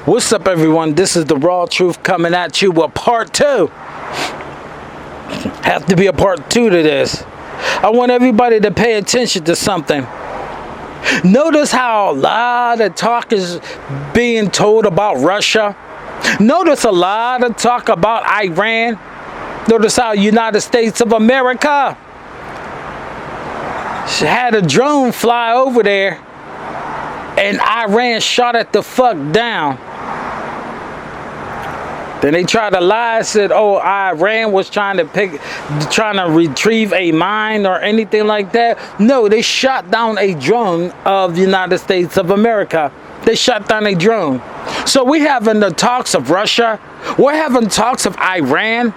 What's up, everyone? This is the Raw Truth coming at you with part 2. Have to be a part 2 to this. I want everybody to pay attention to something. Notice how a lot of talk is being told about Russia. Notice a lot of talk about Iran. Notice how United States of America had a drone fly over there and Iran shot it the fuck down. Then they tried to lie, said, oh, Iran was trying to retrieve a mine or anything like that. No, they shot down a drone of the United States of America. They shot down a drone. So we're having the talks of Russia. We're having talks of Iran.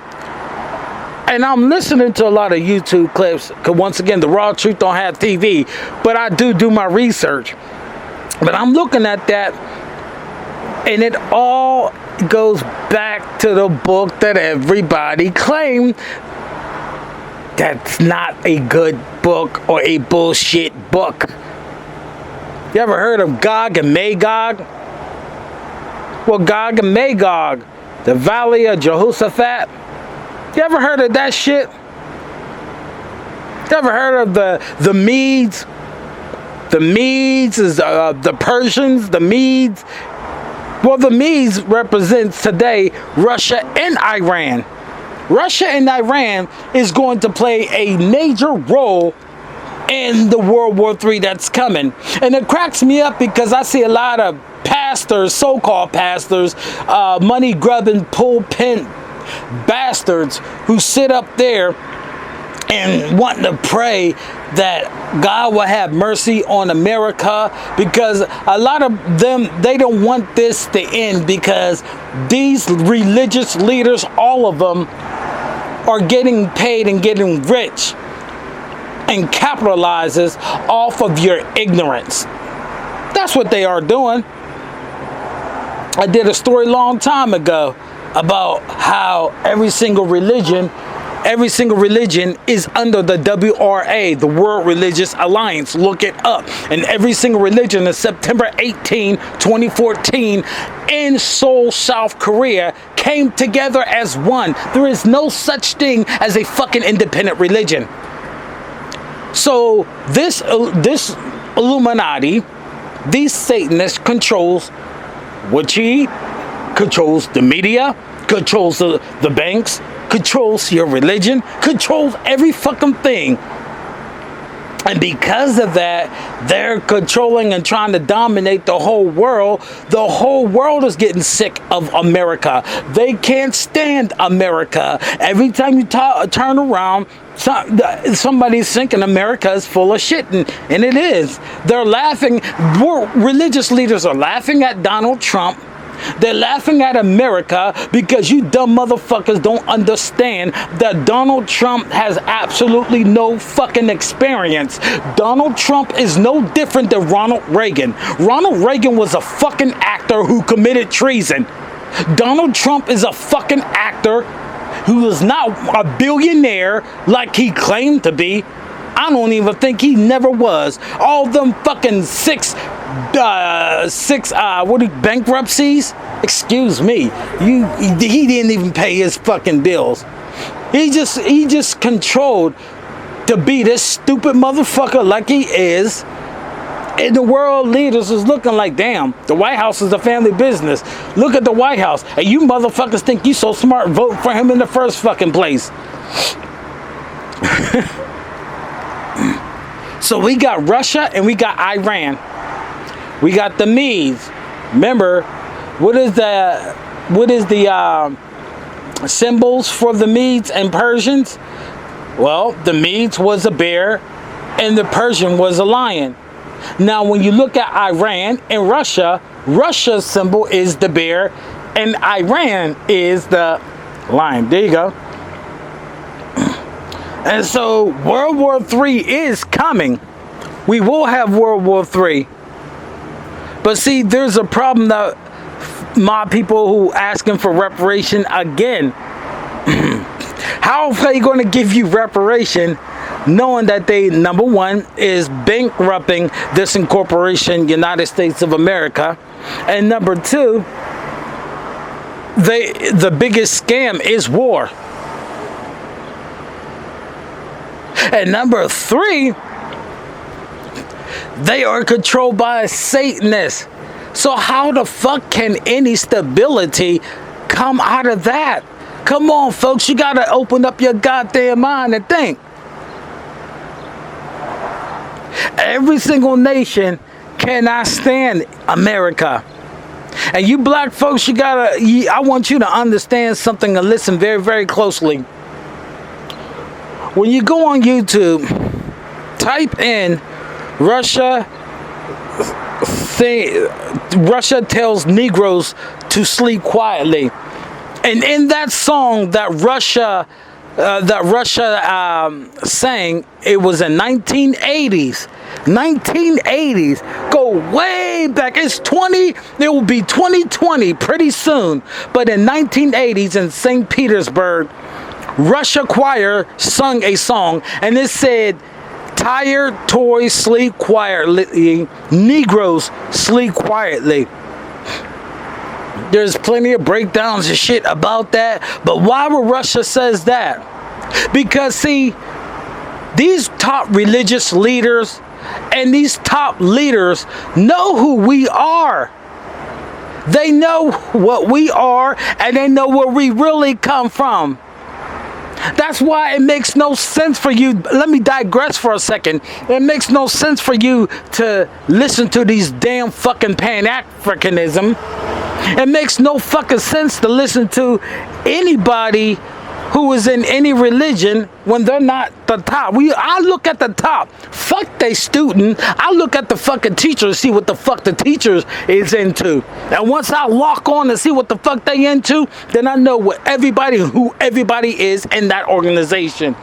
And I'm listening to a lot of YouTube clips, because once again, the Raw Truth don't have TV, but I do my research. But I'm looking at that, and it all goes back to the book that everybody claimed that's not a good book or a bullshit book. You ever heard of Gog and Magog? Well, Gog and Magog, the Valley of Jehoshaphat. You ever heard of that shit? You ever heard of the Medes? The Medes is the Persians, the Medes. Well, the Medes represents today Russia and Iran. Russia and Iran is going to play a major role in the World War III that's coming. And it cracks me up because I see a lot of pastors, so-called pastors, money-grubbing pulpit bastards who sit up there and want to pray that God will have mercy on America, because a lot of them, they don't want this to end, because these religious leaders, all of them, are getting paid and getting rich and capitalizes off of your ignorance. That's what they are doing. I did a story a long time ago about how every single religion is under the WRA, the World Religious Alliance. Look it up. And every single religion is September 18, 2014 in Seoul, South Korea, came together as one. There is no such thing as a fucking independent religion. So this Illuminati, these Satanists controls what you eat, controls the media, controls the banks, controls your religion, controls every fucking thing. And because of that, they're controlling and trying to dominate the whole world. The whole world is getting sick of America. They can't stand America. Every time you turn around, somebody's thinking America is full of shit, and it is. They're laughing. Religious leaders are laughing at Donald Trump. They're laughing at America because you dumb motherfuckers don't understand that Donald Trump has absolutely no fucking experience. Donald Trump is no different than Ronald Reagan. Ronald Reagan was a fucking actor who committed treason. Donald Trump is a fucking actor who is not a billionaire like he claimed to be. I don't even think he never was. All them fucking six bankruptcies? Excuse me. He didn't even pay his fucking bills. He just controlled to be this stupid motherfucker like he is. And the world leaders is looking like, damn, the White House is a family business. Look at the White House. And you motherfuckers think you so smart, vote for him in the first fucking place. So we got Russia and we got Iran. We got the Medes. Remember, what is the symbols for the Medes and Persians? Well, the Medes was a bear and the Persian was a lion. Now, when you look at Iran and Russia, Russia's symbol is the bear and Iran is the lion. There you go. And so World War III is coming. We will have World War III. But see, there's a problem that my people who asking for reparation again. How are they going to give you reparation knowing that they, number one, is bankrupting this incorporation, United States of America, And number two, the biggest scam is war. And number three, they are controlled by Satanists. So how the fuck can any stability come out of that? Come on, folks, you gotta open up your goddamn mind and think. Every single nation cannot stand America. And you black folks, I want you to understand something and listen very, very closely. When you go on YouTube, type in Russia tells Negroes to sleep quietly. And in that song that Russia sang, it was in 1980s. 1980s. Go way back. It will be 2020 pretty soon. But in 1980s in St. Petersburg, Russia choir sung a song, and it said, "Tired toys sleep quietly, Negroes sleep quietly." There's plenty of breakdowns and shit about that, but why would Russia says that? Because see, these top religious leaders and these top leaders know who we are. They know what we are, and they know where we really come from. That's why it makes no sense for you. Let me digress for a second. It makes no sense for you to listen to these damn fucking Pan-Africanism. It makes no fucking sense to listen to anybody who is in any religion when they're not the top. I look at the top. Fuck they student. I look at the fucking teacher to see what the fuck the teacher is into. And once I lock on to see what the fuck they into, then I know who everybody is in that organization.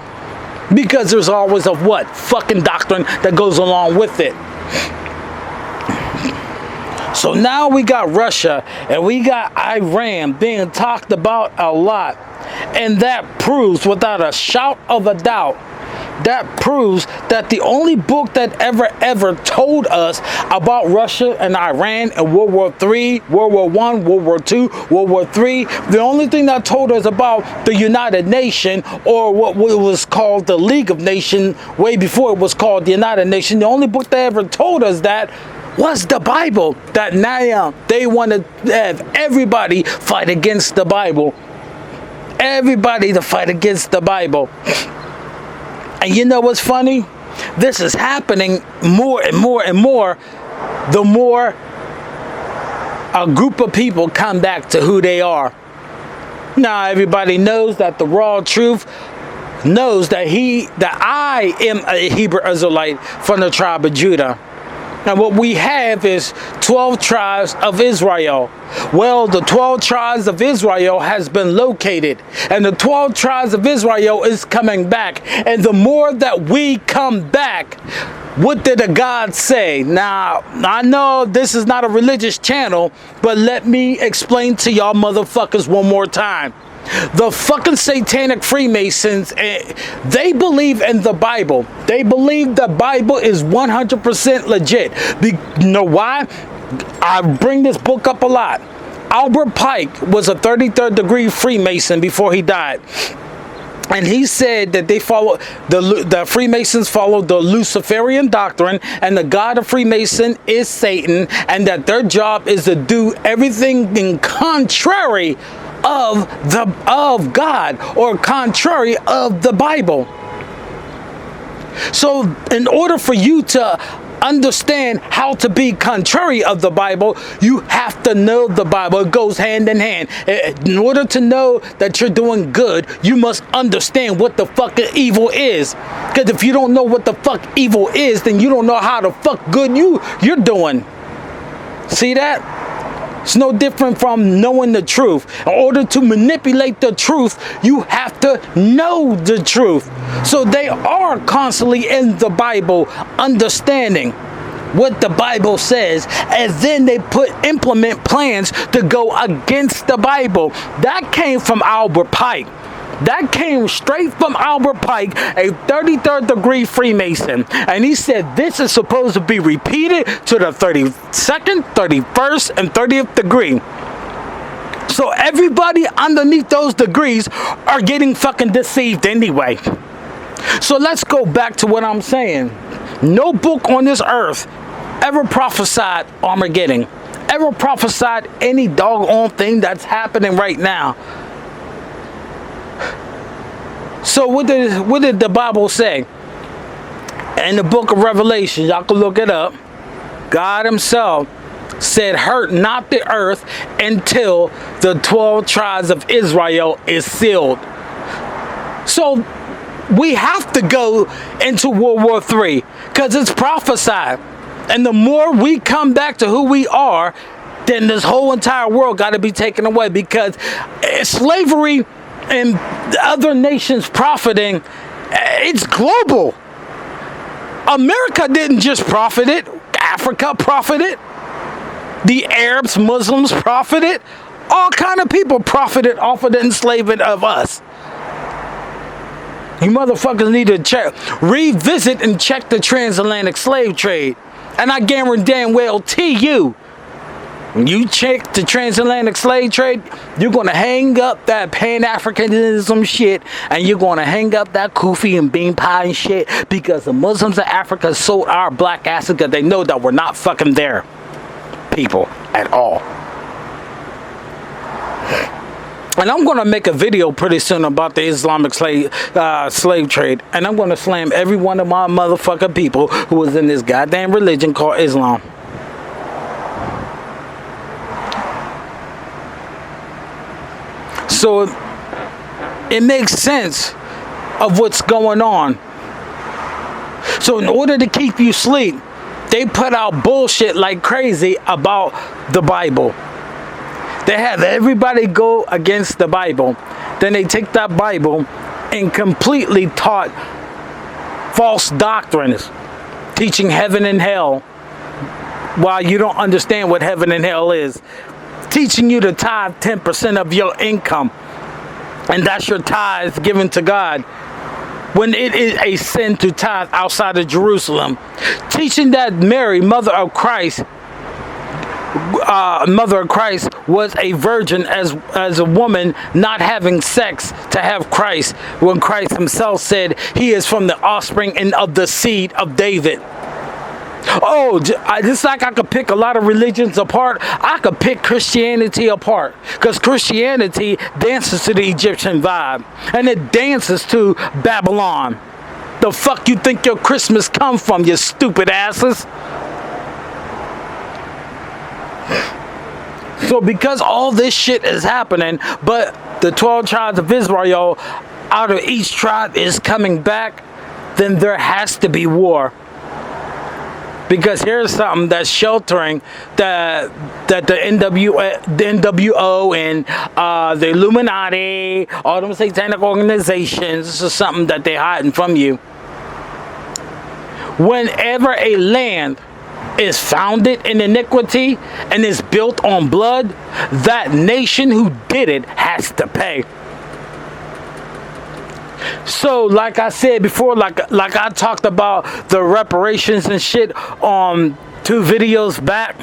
Because there's always a what? Fucking doctrine that goes along with it. So now we got Russia and we got Iran being talked about a lot. And that proves without a shout of a doubt, that proves that the only book that ever told us about Russia and Iran and World War III, World War I, World War II, World War III, the only thing that told us about the United Nations, or what was called the League of Nations way before it was called the United Nations, the only book that ever told us that was the Bible. That now they want to have everybody fight against the Bible. Everybody to fight against the Bible. And you know what's funny? This is happening more and more and more the more a group of people come back to who they are. Now everybody knows that the raw truth knows that I am a Hebrew Israelite from the tribe of Judah. And what we have is 12 tribes of Israel. Well, the 12 tribes of Israel has been located. And the 12 tribes of Israel is coming back. And the more that we come back, what did the God say? Now, I know this is not a religious channel, but let me explain to y'all motherfuckers one more time. The fucking satanic Freemasons, they believe in the Bible. They believe the Bible is 100% legit. You know why? I bring this book up a lot. Albert Pike was a 33rd degree Freemason before he died. And he said that the Freemasons follow the Luciferian doctrine, and the God of Freemason is Satan, and that their job is to do everything in contrary of God, or contrary of the Bible. So in order for you to understand how to be contrary of the Bible, you have to know the Bible. It goes hand in hand. In order to know that you're doing good, you must understand what the fuck evil is. Because if you don't know what the fuck evil is, then you don't know how the fuck good you're doing. See that? It's no different from knowing the truth. In order to manipulate the truth, you have to know the truth. So they are constantly in the Bible understanding what the Bible says, and then they implement plans to go against the Bible. That came from Albert Pike. That came straight from Albert Pike, a 33rd degree Freemason. And he said this is supposed to be repeated to the 32nd, 31st, and 30th degree. So everybody underneath those degrees are getting fucking deceived anyway. So let's go back to what I'm saying. No book on this earth ever prophesied Armageddon, ever prophesied any doggone thing that's happening right now. So what did the Bible say? In the book of Revelation, y'all can look it up. God himself said, hurt not the earth until the 12 tribes of Israel is sealed. So we have to go into World War III because it's prophesied. And the more we come back to who we are, then this whole entire world got to be taken away, because slavery and other nations profiting, it's global. America didn't just profit it. Africa profited. The Arabs, Muslims profited. All kind of people profited off of the enslavement of us. You motherfuckers need to revisit and check the transatlantic slave trade. And I guarantee damn well to you, when you check the transatlantic slave trade, you're going to hang up that Pan-Africanism shit, and you're going to hang up that kufi and bean pie and shit, because the Muslims of Africa sold our black asses because they know that we're not fucking their people at all. And I'm going to make a video pretty soon about the Islamic slave trade, and I'm going to slam every one of my motherfucking people who was in this goddamn religion called Islam. So it makes sense of what's going on. So in order to keep you asleep, they put out bullshit like crazy about the Bible. They have everybody go against the Bible. Then they take that Bible and completely taught false doctrines, teaching heaven and hell, while you don't understand what heaven and hell is. Teaching you to tithe 10% of your income, and that's your tithe given to God, when it is a sin to tithe outside of Jerusalem. Teaching that Mary, mother of Christ, was a virgin as a woman, not having sex to have Christ, when Christ himself said he is from the offspring and of the seed of David. Oh, just like I could pick a lot of religions apart, I could pick Christianity apart, because Christianity dances to the Egyptian vibe, and it dances to Babylon. The fuck you think your Christmas come from, you stupid asses? So because all this shit is happening, but the 12 tribes of Israel, out of each tribe is coming back, then there has to be war. Because here's something that's sheltering that the NWO and the Illuminati, all them satanic organizations, this is something that they're hiding from you. Whenever a land is founded in iniquity and is built on blood, that nation who did it has to pay. So like I said before, like I talked about the reparations and shit on 2 videos back,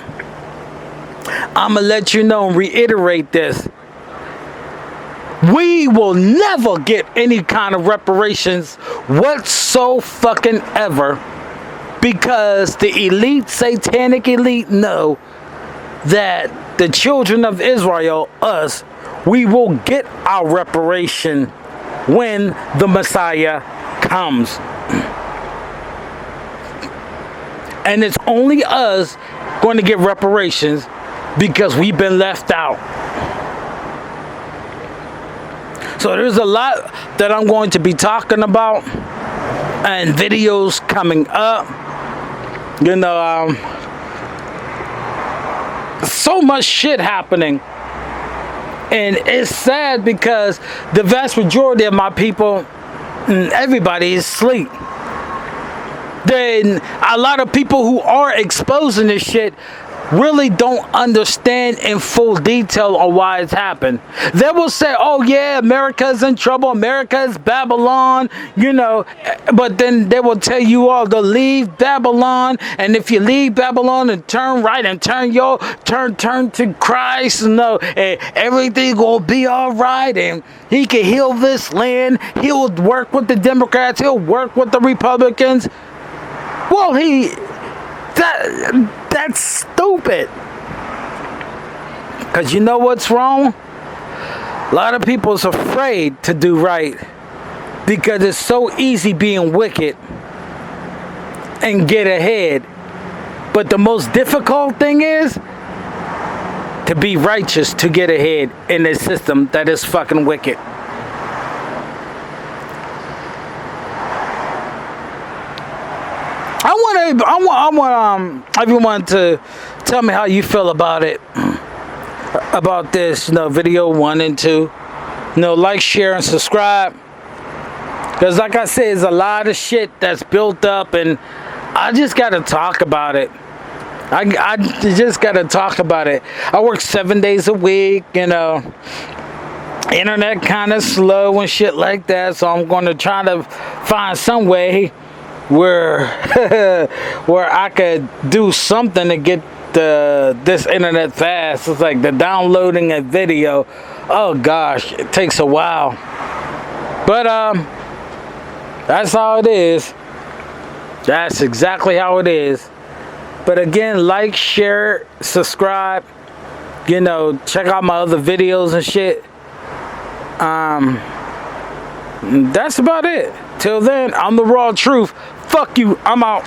I'm gonna let you know and reiterate this. We will never get any kind of reparations whatsoever, because the elite, satanic elite, know that the children of Israel, us, we will get our reparation when the Messiah comes. And it's only us going to get reparations because we've been left out. So there's a lot that I'm going to be talking about, and videos coming up. You know, so much shit happening. And it's sad because the vast majority of my people, everybody is asleep. Then a lot of people who are exposing this shit, really don't understand in full detail on why it's happened. They will say, oh yeah, America's in trouble, America's Babylon, you know, but then they will tell you all to leave Babylon, and if you leave Babylon and turn right and turn to Christ, you know, and everything will be all right, and he can heal this land, he'll work with the Democrats, he'll work with the Republicans. Well, that's stupid. Because you know what's wrong? A lot of people's afraid to do right because it's so easy being wicked and get ahead. But the most difficult thing is to be righteous to get ahead in a system that is fucking wicked. I want everyone to tell me how you feel about it, about this, you know, video 1 and 2. You know, like, share, and subscribe. Because like I said, there's a lot of shit that's built up, and I just gotta talk about it. I just gotta talk about it. I work 7 days a week, you know. Internet kind of slow and shit like that, so I'm gonna try to find some way where I could do something to get this internet fast. It's like the downloading a video, oh gosh, it takes a while. But that's how it is. That's exactly how it is. But again, like, share, subscribe, you know, check out my other videos and shit. That's about it. Till then, I'm the raw truth. Fuck you, I'm out.